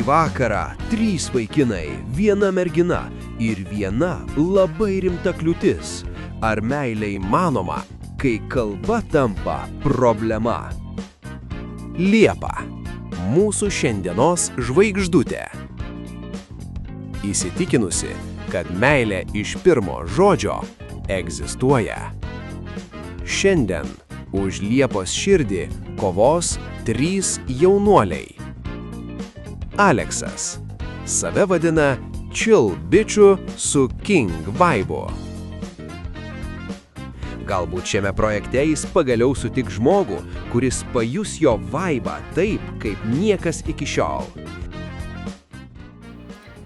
vakarą 3 vaikinai, 1 mergina ir 1 labai rimta kliūtis. Ar meilė įmanoma, kai kalba tampa problema? Liepa. Mūsų šiandienos žvaigždutė. Įsitikinusi, kad meilė iš pirmo žodžio egzistuoja. Šiandien už Liepos širdį kovos 3 jaunuoliai. Aleksas. Save vadina chill bičiu su king vaibu. Galbūt šiame projekte jis pagaliau sutiks žmogų, kuris pajus jo vaibą taip, kaip niekas iki šiol.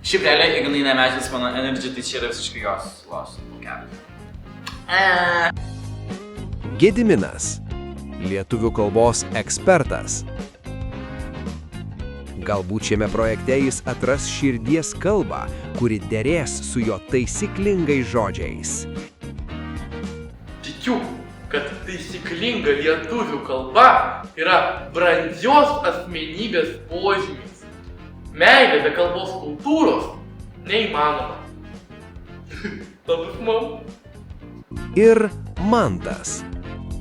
Šiaip realiai, jeigu jinai nemežės mano energy, tai čia yra visiškai jos los. Gediminas. Lietuvių kalbos ekspertas. Galbūt šiame projekte jis atras širdies kalbą, kuri derės su jo taisyklingais žodžiais. Tikiu, kad taisyklinga lietuvių kalba yra brandžios asmenybės požymis. Meilė be kalbos kultūros neįmanoma. Labas, mam. Ir Mantas.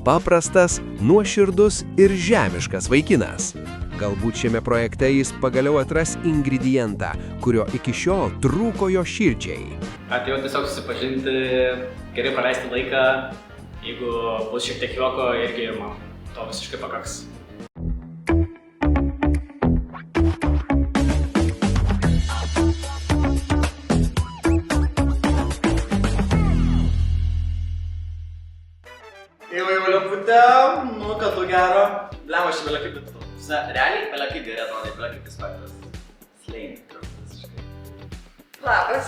Paprastas, nuoširdus ir žemiškas vaikinas. Galbūt šiame projekte jis pagaliau atras ingredientą, kurio iki šiol trūko jo širdžiai. Atėjau tiesiog susipažinti, gerai praleisti laiką, jeigu bus šiek tiek juoko, irgi man to visiškai pakaks. Jau lieputė, nu ką tu gero. Blema, aš belia kaip realiai, belia kaip gerai atrodai, belia kaip spektas. Slein, visiškai. Labas.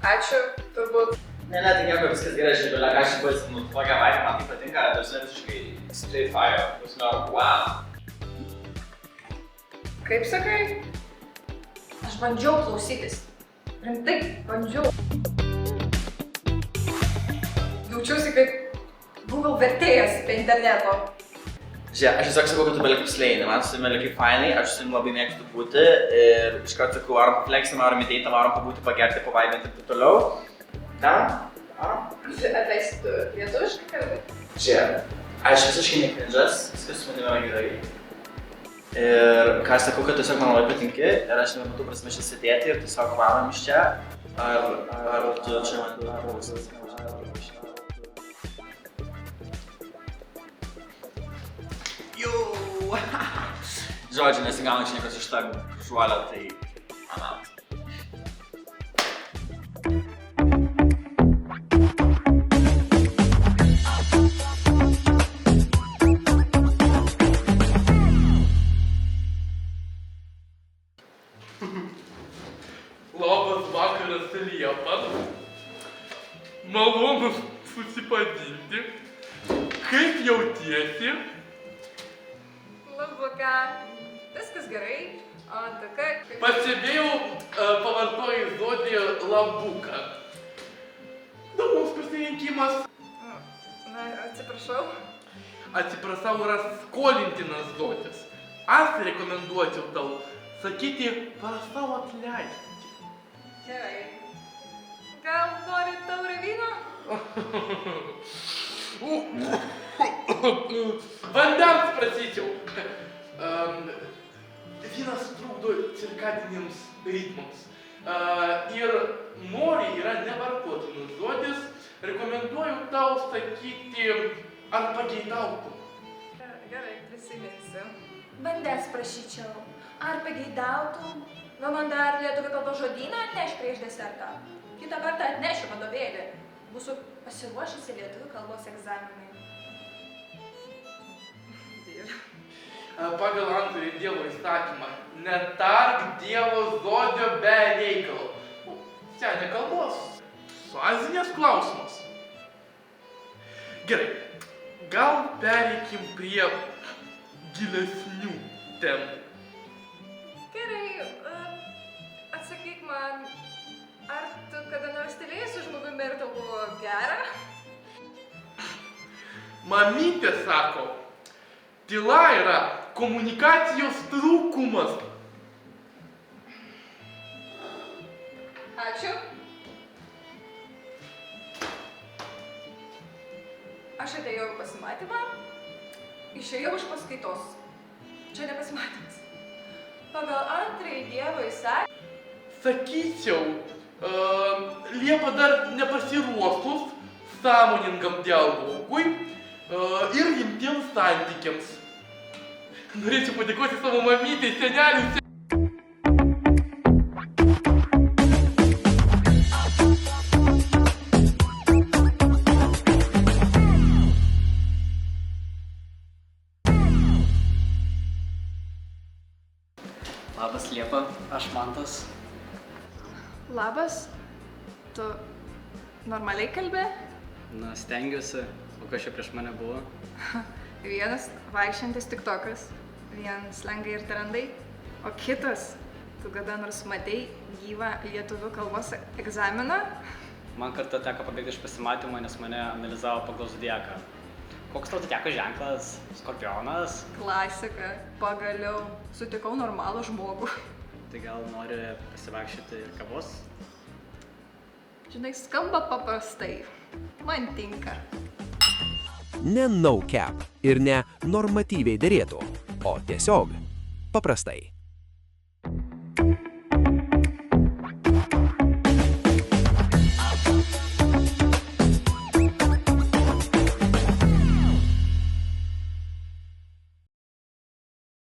Ačiū, turbūt. Ne, tai nieko, viskas gerai, aš belia ką aš buvęs, nu, tokia vaidė, man tai patinka, tarsi visiškai straight fire, wow. Kaip sakai? Aš bandžiau klausytis. Rimtai, bandžiau. Jaučiausi kaip Google vertėjas be interneto. Žiūrėk, aš tiesiog sakau, kad tu belia kaip slein, man su belia kaip fainai, aš su labai mėgstu būti ir iš karto sakau, varom pafleksim, varom įteitą, varom pabūti, pagerti, pavaibinti ir taip toliau. Ten? Atleisti tu lietuviškai kalbėti? Žiūrėk, aš visiškai nekrinžas, viskas su manimi yra gerai. Ir ką aš sakau, kad tiesiog man labai patinki ir aš nematau prasme čia sėdėti ir tiesiog varom iš čia. Ar tu čia man klausas? Jau! Žodžiu, nesigauna čia niekas iš tą žuolę, tai man out. Labas vakaras, Liepa. Malonu susipažinti. Kaip jautiesi? Labuka. Viskas gerai. O tu kaip? Pastebėjau, pavartojai žodį labuka. Įdomus pasirinkimas. Na, atsiprašau. Atsiprašau, yra skolintinas žodis. Aš rekomenduočiau tau sakyti prašau atleisti. Gerai. Gal nori taurę vyno? Vandens prašyčiau. Vynas trukdo cirkadiniams ritmams. Ir nori yra nevartotinas žodis. Rekomenduoju tau sakyti ar pageidautum. Gerai, prisiminsiu. Vandens prašyčiau. Ar pageidautum? Gal man dar lietuvių kalbos žodyną atneš prieš desertą? Kitą kartą atnešiu vadovėlį. Būsiu pasiruošusi lietuvių kalbos egzaminui. Pagal antrąjį Dievo įstatymą, netark Dievo žodžio be reikalo. Senė kalbos, sąžinės klausimas. Gerai, gal pereikim prie gilesnių temų. Gerai, atsakyk man, ar tu kada nors tylėjai su žmogumi ir tau buvo gera? Mamytė sako, tyla yra komunikacijos trūkumas. Ačiū. Aš atėjau į pasimatymą, išėjau iš paskaitos. Čia ne pasimatymas. Pagal antrąjį Dievo įsakymą. Sakyčiau, Liepa dar nepasiruošus sąmoningam dialogui ir rimtiems santykiams. Norėčiau padėkoti savo mamytei, seneliui. Labas Liepa, aš Mantas. Labas. Tu normaliai kalbė? Na, stengiuosi, o kas čia prieš mane buvo? Vienas vaikščiantis tiktokas, vienas slengai ir trendai, o kitas, tu kada nors matei gyvą lietuvių kalbos egzaminą? Man kartą teko pabėgti iš pasimatymo, nes mane analizavo pagal zodiaką. Koks tau zodiako ženklas? Skorpionas? Klasika. Pagaliau sutikau normalų žmogų. Tai gal nori pasivaikščioti ir kavos? Žinai, skamba paprastai. Man tinka. Ne no cap ir ne normatyviai derėtų, o tiesiog paprastai.